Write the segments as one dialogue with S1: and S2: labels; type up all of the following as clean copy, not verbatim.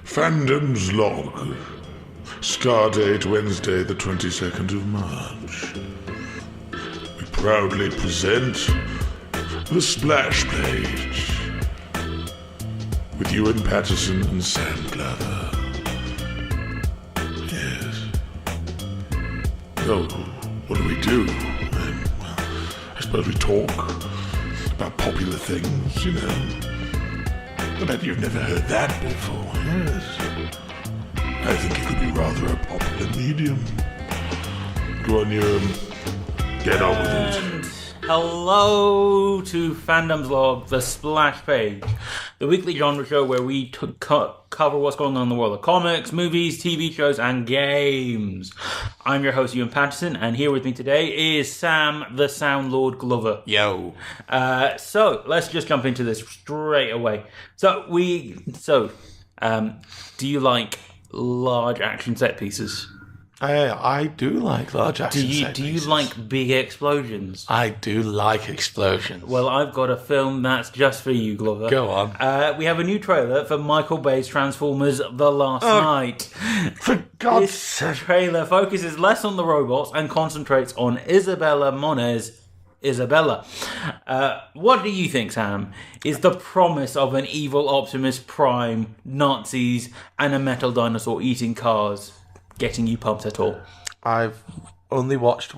S1: Fandom's log. Stardate Wednesday, the 22nd of March. We proudly present the Splash Page with Ewan Patterson and Sam Glover. Yes. So, what do? Well, I suppose we talk about popular things, you know. I bet you've never heard that before, yes. I think it could be rather a popular medium. Go on, you get on with it.
S2: Hello to Fandom's Log, the Splash Page, the weekly genre show where we cover what's going on in the world of comics, movies, TV shows, and games. I'm your host, Ewan Patterson, and here with me today is Sam, the Sound Lord Glover.
S3: Yo.
S2: So let's just jump into this straight away. Do you like large action set pieces?
S3: I do like large action set
S2: Do you
S3: pieces.
S2: like big explosions?
S3: I do like explosions.
S2: Well, I've got a film that's just for you, Glover.
S3: Go on.
S2: We have a new trailer for Michael Bay's Transformers The Last Night.
S3: For God's
S2: This
S3: sake.
S2: trailer focuses less on the robots and concentrates on Isabella Mona's Isabella. What do you think, Sam, is the promise of an evil Optimus Prime, Nazis, and a metal dinosaur eating cars getting you pumped at all?
S3: I've only watched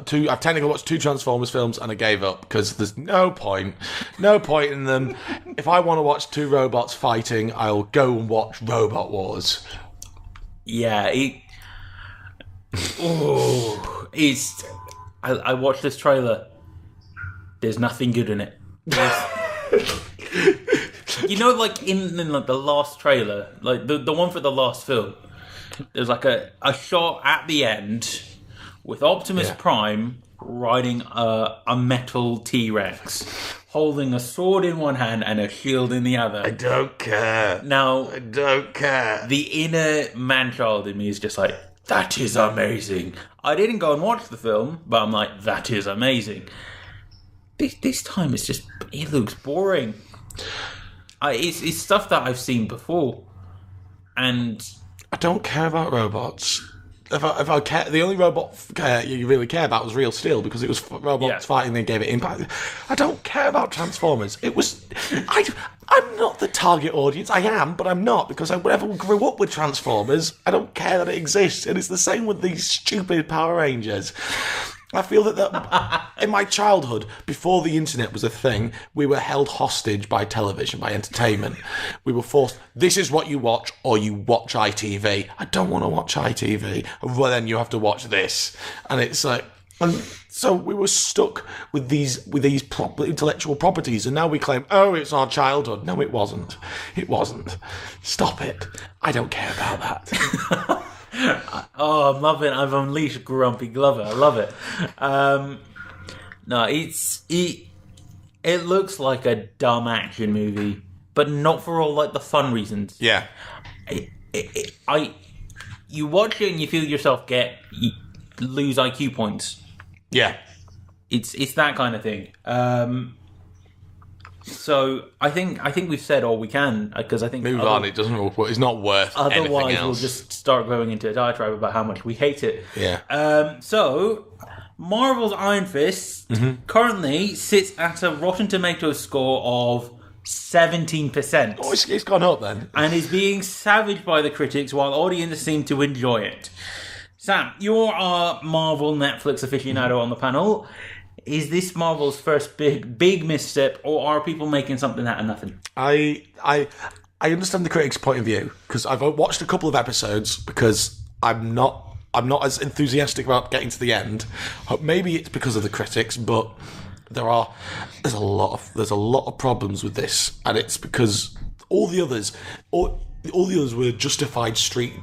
S3: two. I've technically watched two Transformers films and I gave up because there's no point in them. If I want to watch two robots fighting, I'll go and watch Robot Wars.
S2: Yeah, I watched this trailer. There's nothing good in it. You know, like in like the last trailer, like the one for the last film, there's like a shot at the end with Optimus Prime riding a metal T-Rex, holding a sword in one hand and a shield in the other.
S3: I don't care.
S2: Now,
S3: I don't care.
S2: the inner man-child in me is just like, that is amazing. I didn't go and watch the film, but I'm like, that is amazing. This time it looks boring. It's stuff that I've seen before, and
S3: I don't care about robots. If I care, the only robot you really care about was Real Steel because it was robots fighting. They gave it impact. I don't care about Transformers. I'm not the target audience. I am, but I'm not because I never grew up with Transformers. I don't care that it exists, and it's the same with these stupid Power Rangers. I feel that in my childhood, before the internet was a thing, we were held hostage by television, by entertainment. We were forced, this is what you watch, or you watch ITV. I don't want to watch ITV. Well, then you have to watch this. And it's like, and so we were stuck with these intellectual properties, and now we claim, oh, it's our childhood. No, it wasn't. It wasn't. Stop it. I don't care about that.
S2: oh, I'm loving it. I've unleashed Grumpy Glover. I love it. No, it looks like a dumb action movie, but not for all like the fun reasons.
S3: Yeah.
S2: You watch it and you feel yourself lose IQ points.
S3: Yeah.
S2: It's that kind of thing. So I think we've said all we can because I think
S3: move on. It doesn't. It's not worth.
S2: Otherwise,
S3: anything else.
S2: we'll just start going into a diatribe about how much we hate it.
S3: Yeah.
S2: So Marvel's Iron Fist currently sits at a Rotten Tomatoes score of 17%.
S3: Oh, it's gone up then,
S2: and is being savaged by the critics while audiences seem to enjoy it. Sam, you're our Marvel Netflix aficionado on the panel. Is this Marvel's first big misstep, or are people making something out of nothing?
S3: I understand the critics' point of view because I've watched a couple of episodes because I'm not as enthusiastic about getting to the end. Maybe it's because of the critics, but there's a lot of problems with this, and it's because all the others were justified street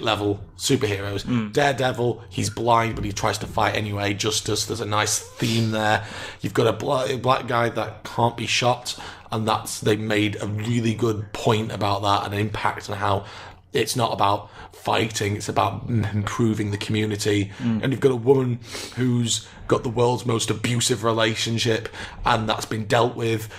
S3: level superheroes. Daredevil, he's blind, but he tries to fight anyway. Justice, there's a nice theme there. You've got a black guy that can't be shot, and they made a really good point about that and an impact on how it's not about fighting, it's about improving the community. And you've got a woman who's got the world's most abusive relationship, and that's been dealt with.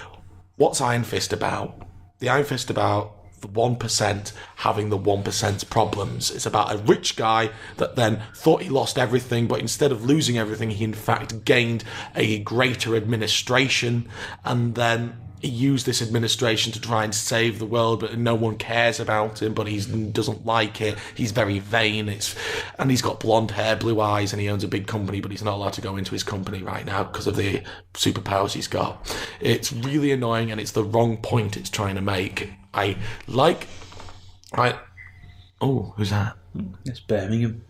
S3: What's Iron Fist about? The Iron Fist about the 1% having the 1%'s problems. It's about a rich guy that then thought he lost everything, but instead of losing everything, he in fact gained a greater administration, and then he used this administration to try and save the world, but no one cares about him, but he doesn't like it. He's very vain, and he's got blonde hair, blue eyes, and he owns a big company, but he's not allowed to go into his company right now because of the superpowers he's got. It's really annoying, and it's the wrong point it's trying to make. Oh, who's that?
S2: It's Birmingham.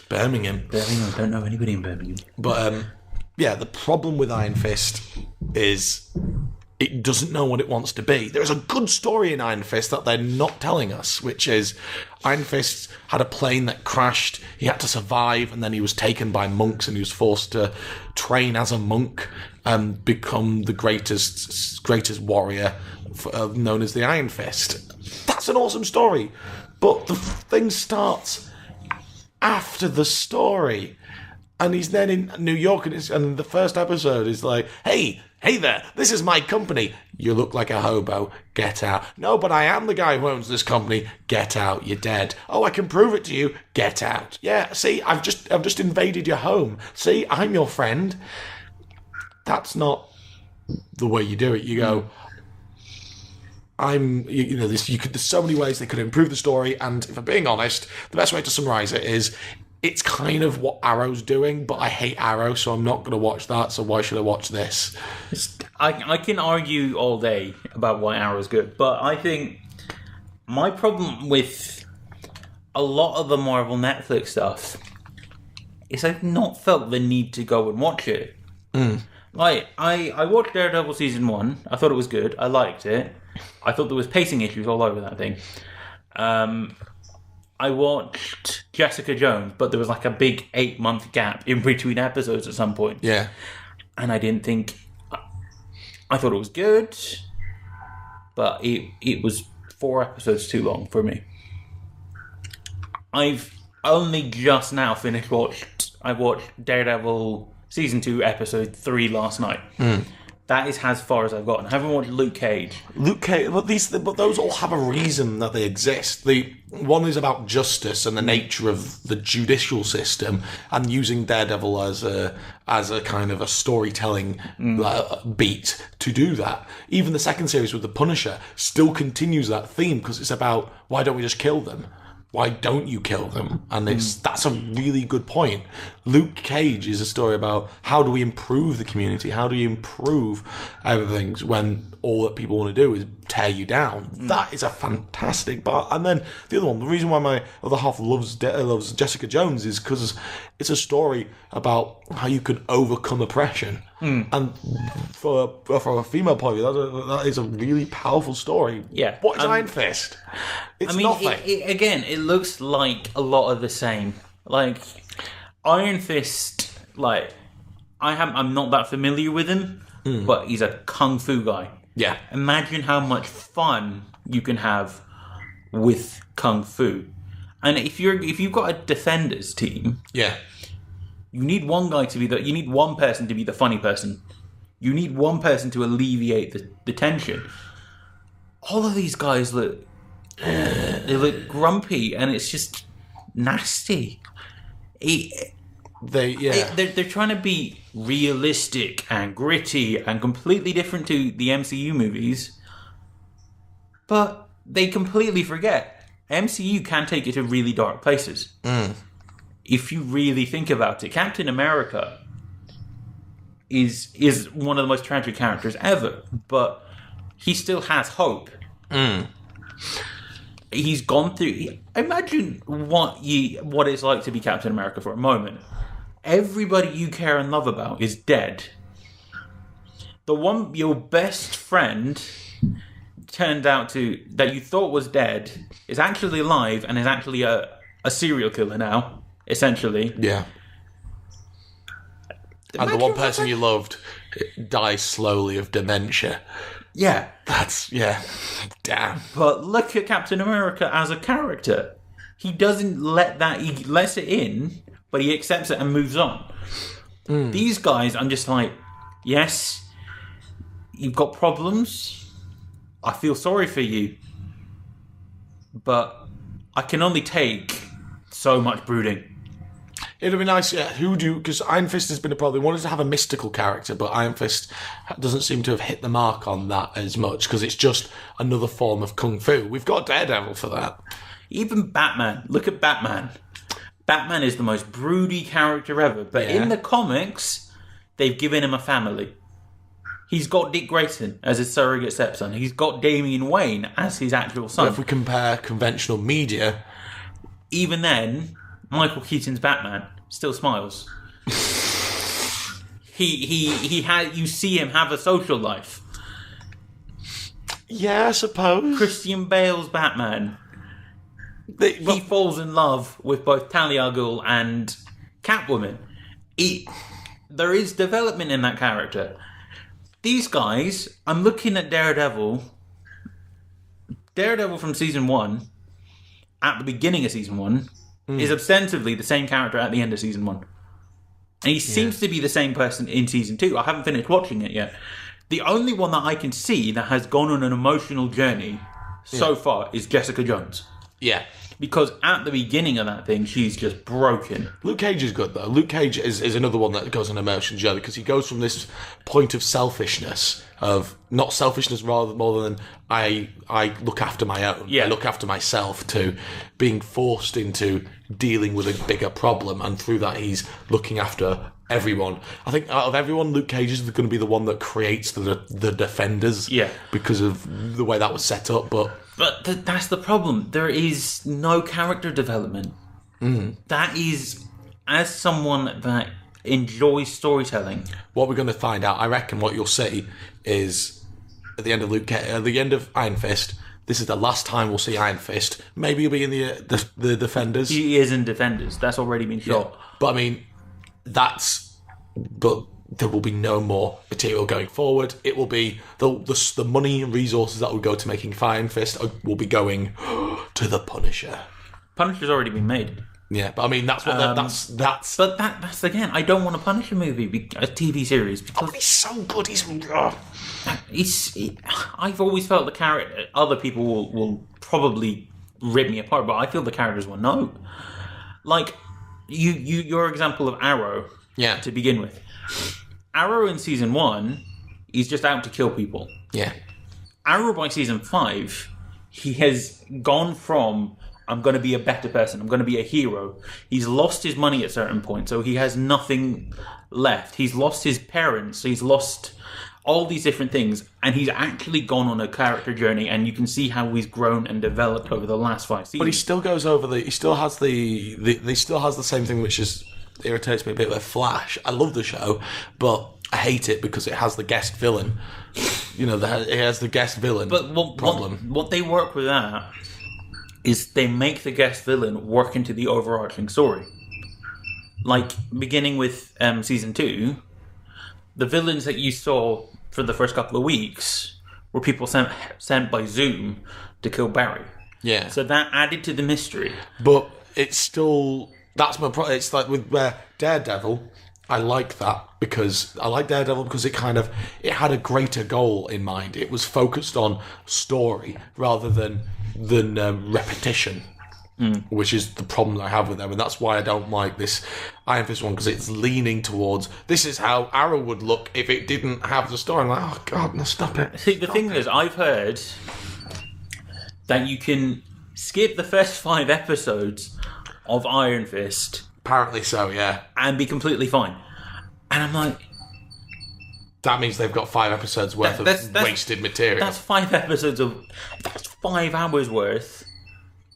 S3: Birmingham.
S2: I don't know anybody in Birmingham.
S3: But, yeah, the problem with Iron Fist is it doesn't know what it wants to be. There's a good story in Iron Fist that they're not telling us, which is Iron Fist had a plane that crashed, he had to survive, and then he was taken by monks and he was forced to train as a monk and become the greatest warrior known as the Iron Fist. That's an awesome story. But the thing starts after the story. And he's then in New York, and the first episode is like, hey there, this is my company. You look like a hobo. Get out. No, but I am the guy who owns this company. Get out. You're dead. Oh, I can prove it to you. Get out. Yeah, see, I've just invaded your home. See, I'm your friend. That's not the way you do it. You go, there's so many ways they could improve the story, and if I'm being honest, the best way to summarise it is, it's kind of what Arrow's doing, but I hate Arrow, so I'm not going to watch that, so why should I watch this?
S2: I can argue all day about why Arrow's good, but I think my problem with a lot of the Marvel Netflix stuff is I've not felt the need to go and watch it. Like, I watched Daredevil Season 1, I thought it was good, I liked it. I thought there was pacing issues all over that thing. I watched Jessica Jones, but there was like a big 8-month gap in between episodes at some point.
S3: Yeah.
S2: And I didn't think... I thought it was good, but it was 4 episodes too long for me. I've only just now I watched Daredevil Season 2, Episode 3 last night. That is as far as I've gotten. I haven't watched Luke Cage.
S3: But those all have a reason that they exist. The one is about justice and the nature of the judicial system, and using Daredevil as a kind of a storytelling beat to do that. Even the second series with the Punisher still continues that theme, because it's about, why don't we just kill them? Why don't you kill them? And that's a really good point. Luke Cage is a story about how do we improve the community? How do you improve everything when all that people want to do is tear you down? That is a fantastic part. And then the other one, the reason why my other half loves Jessica Jones is because it's a story about how you can overcome oppression. And for a female point of view, that is a really powerful story.
S2: Yeah.
S3: What is Iron Fist? It's nothing.
S2: It looks like a lot of the same. Like, Iron Fist, like, I'm not that familiar with him, but he's a kung fu guy.
S3: Yeah.
S2: Imagine how much fun you can have with kung fu. And if you've got a defenders team,
S3: yeah,
S2: you need one person to be the funny person. You need one person to alleviate the tension. All of these guys look grumpy, and it's just nasty. They're trying to be realistic and gritty and completely different to the MCU movies, but they completely forget MCU can take it to really dark places. If you really think about it, Captain America is one of the most tragic characters ever, but he still has hope. He's gone through... Imagine what it's like to be Captain America for a moment. Everybody you care and love about is dead. Your best friend turned out that you thought was dead is actually alive and is actually a serial killer now. Essentially.
S3: Yeah. And the one person you loved dies slowly of dementia.
S2: Yeah.
S3: Damn.
S2: But look at Captain America as a character. He doesn't he lets it in, but he accepts it and moves on. These guys, I'm just like, yes, you've got problems. I feel sorry for you. but I can only take so much brooding.
S3: It'd be nice, yeah. Because Iron Fist has been a problem. They wanted to have a mystical character, but Iron Fist doesn't seem to have hit the mark on that as much, because it's just another form of kung fu. We've got Daredevil for that.
S2: Even Batman. Look at Batman. Batman is the most broody character ever, but in the comics, they've given him a family. He's got Dick Grayson as his surrogate stepson. He's got Damian Wayne as his actual son.
S3: But if we compare conventional media...
S2: Even then, Michael Keaton's Batman still smiles. he had. You see him have a social life.
S3: Yeah, I suppose.
S2: Christian Bale's Batman. He falls in love with both Talia al Ghul and Catwoman. There is development in that character. These guys, I'm looking at Daredevil. Daredevil from season 1, at the beginning of season 1, is ostensibly the same character at the end of season 1. And he seems to be the same person in season 2. I haven't finished watching it yet. The only one that I can see that has gone on an emotional journey so far is Jessica Jones.
S3: Yeah.
S2: Because at the beginning of that thing, she's just broken.
S3: Luke Cage is good, though. Luke Cage is another one that goes on an emotional journey, because he goes from this point of selfishness, of not selfishness rather more than I look after my own, I look after myself, to being forced into dealing with a bigger problem, and through that he's looking after everyone. I think out of everyone, Luke Cage is going to be the one that creates the Defenders, because of the way that was set up, But
S2: that's the problem. There is no character development. That is, as someone that enjoys storytelling.
S3: What we're going to find out, I reckon, what you'll see is at the end of Iron Fist. This is the last time we'll see Iron Fist. Maybe he'll be in the Defenders.
S2: He is in Defenders. That's already been shot.
S3: Yeah. But I mean, but there will be no more material going forward. It will be the money and resources that will go to making Iron Fist will be going to the Punisher.
S2: Punisher's already been made.
S3: Yeah, but I mean that's what that's.
S2: But that's again. I don't want a Punisher movie, a TV series, because
S3: he's so good.
S2: I've always felt the character. Other people will probably rip me apart, but I feel the characters will know. Like your example of Arrow.
S3: Yeah.
S2: To begin with. Arrow in season 1, he's just out to kill people.
S3: Yeah.
S2: Arrow by season 5, he has gone from, I'm going to be a better person, I'm going to be a hero. He's lost his money at certain points, so he has nothing left. He's lost his parents, he's lost all these different things, and he's actually gone on a character journey, and you can see how he's grown and developed over the last 5 seasons.
S3: But he still goes over he still has the same thing, which is irritates me a bit with Flash. I love the show, but I hate it because it has the guest villain. It has the guest villain problem.
S2: What they work with that is they make the guest villain work into the overarching story. Like, beginning with season 2, the villains that you saw for the first couple of weeks were people sent by Zoom to kill Barry.
S3: Yeah.
S2: So that added to the mystery.
S3: But it's still... That's my problem. It's like with Daredevil, I like that because it had a greater goal in mind. It was focused on story rather than repetition, which is the problem I have with them, and that's why I don't like this Iron Fist one, because it's leaning towards this is how Arrow would look if it didn't have the story. I'm like, oh god, no, stop it.
S2: See, the thing is, I've heard that you can skip the first 5 episodes of Iron Fist.
S3: Apparently so, yeah.
S2: And be completely fine. And I'm like...
S3: That means they've got 5 episodes worth of wasted material.
S2: That's 5 episodes of... That's 5 hours worth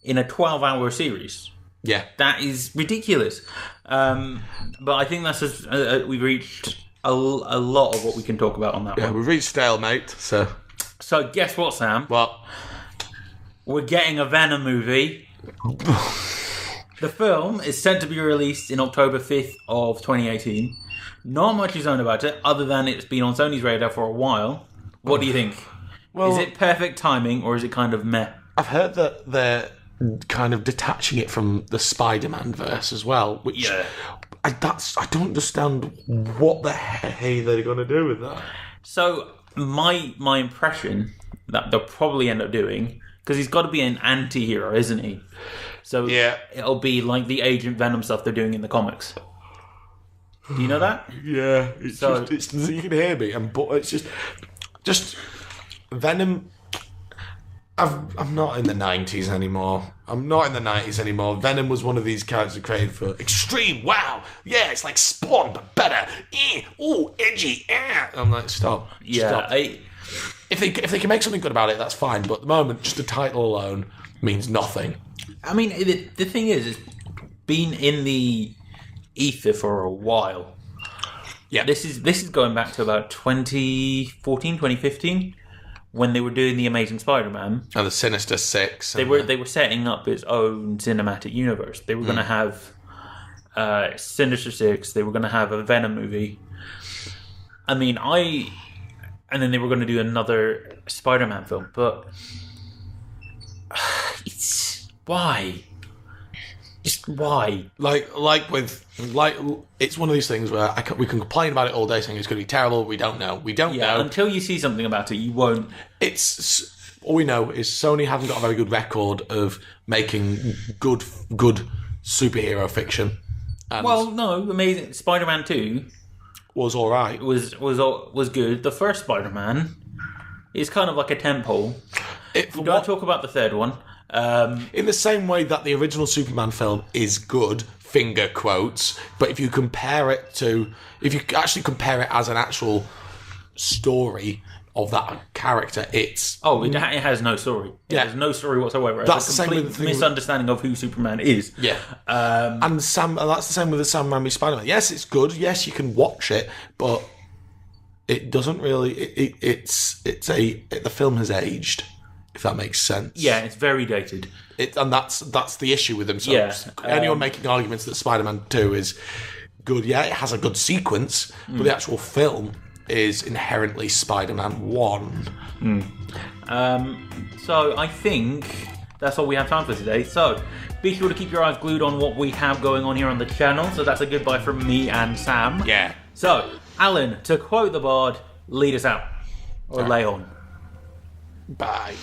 S2: in a 12-hour series.
S3: Yeah.
S2: That is ridiculous. But I think that's we've reached a lot of what we can talk about on that one.
S3: Yeah, we've reached stalemate, so...
S2: So guess what, Sam?
S3: What?
S2: We're getting a Venom movie. The film is set to be released in October 5th of 2018. Not much is known about it, other than it's been on Sony's radar for a while. What do you think? Well, is it perfect timing, or is it kind of meh?
S3: I've heard that they're kind of detaching it from the Spider-Man verse as well, which I don't understand what the hell they're going to do with that.
S2: So my impression that they'll probably end up doing, Because he's got to be an anti-hero, isn't he? So it'll be like the Agent Venom stuff they're doing in the comics. Do you know that?
S3: Yeah. You can hear me, but it's just Venom. I'm not in the 90s anymore. I'm not in the 90s anymore. Venom was one of these characters created for extreme. Wow, yeah, it's like Spawn but better. Ooh, edgy. I'm like, stop.
S2: Yeah.
S3: Stop. If they can make something good about it, that's fine. But at the moment, just the title alone means nothing.
S2: I mean, the thing is, it's been in the ether for a while.
S3: Yeah,
S2: this is going back to about 2014, 2015. When they were doing the Amazing Spider-Man
S3: and the Sinister Six,
S2: they were setting up its own cinematic universe. They were going to have Sinister Six. They were going to have a Venom movie. I mean, and then they were going to do another Spider-Man film. But it's why? Just why? Like
S3: it's one of these things where we can complain about it all day, saying it's going to be terrible. We don't know. We don't know
S2: until you see something about it. You won't.
S3: It's all we know is Sony haven't got a very good record of making good superhero fiction. And
S2: no, Amazing Spider-Man 2
S3: was all right.
S2: Was good. The first Spider-Man is kind of like a tentpole. Don't talk about the third one.
S3: In the same way that the original Superman film is good, finger quotes, but if you actually compare it as an actual story of that character,
S2: it has no story. It has no story whatsoever.
S3: That's the same with the
S2: misunderstanding of who Superman is.
S3: Yeah, and that's the same with the Sam Raimi Spider-Man. Yes, it's good. Yes, you can watch it, but it doesn't really. The film has aged. If that makes sense.
S2: Yeah, it's very dated.
S3: And that's the issue with them. So anyone making arguments that Spider-Man 2 is good, it has a good sequence, but the actual film is inherently Spider-Man 1.
S2: So I think that's all we have time for today. So be sure to keep your eyes glued on what we have going on here on the channel. So that's a goodbye from me and Sam.
S3: Yeah.
S2: So, Alan, to quote the bard, lead us out. Or lay on.
S3: Bye.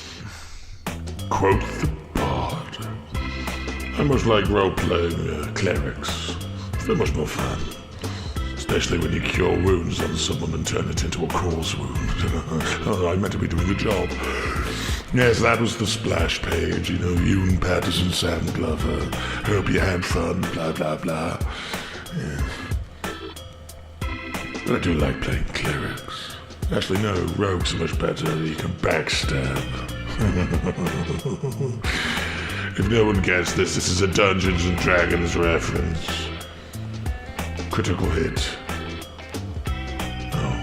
S1: Quote the bard. I much like role-playing clerics. They're much more fun. Especially when you cure wounds on someone and turn it into a cause wound. I meant to be doing the job. Yes, that was the splash page. Ewan, Patterson, Sam Glover. Hope you had fun, blah, blah, blah. Yeah. But I do like playing clerics. Actually, no, rogues are much better. You can backstab. If no one gets this is a Dungeons and Dragons reference. Critical hit. Oh.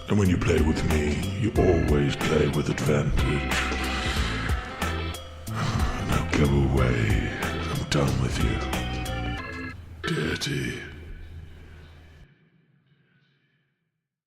S1: And when you play with me, you always play with advantage. Now go away. I'm done with you. Dirty.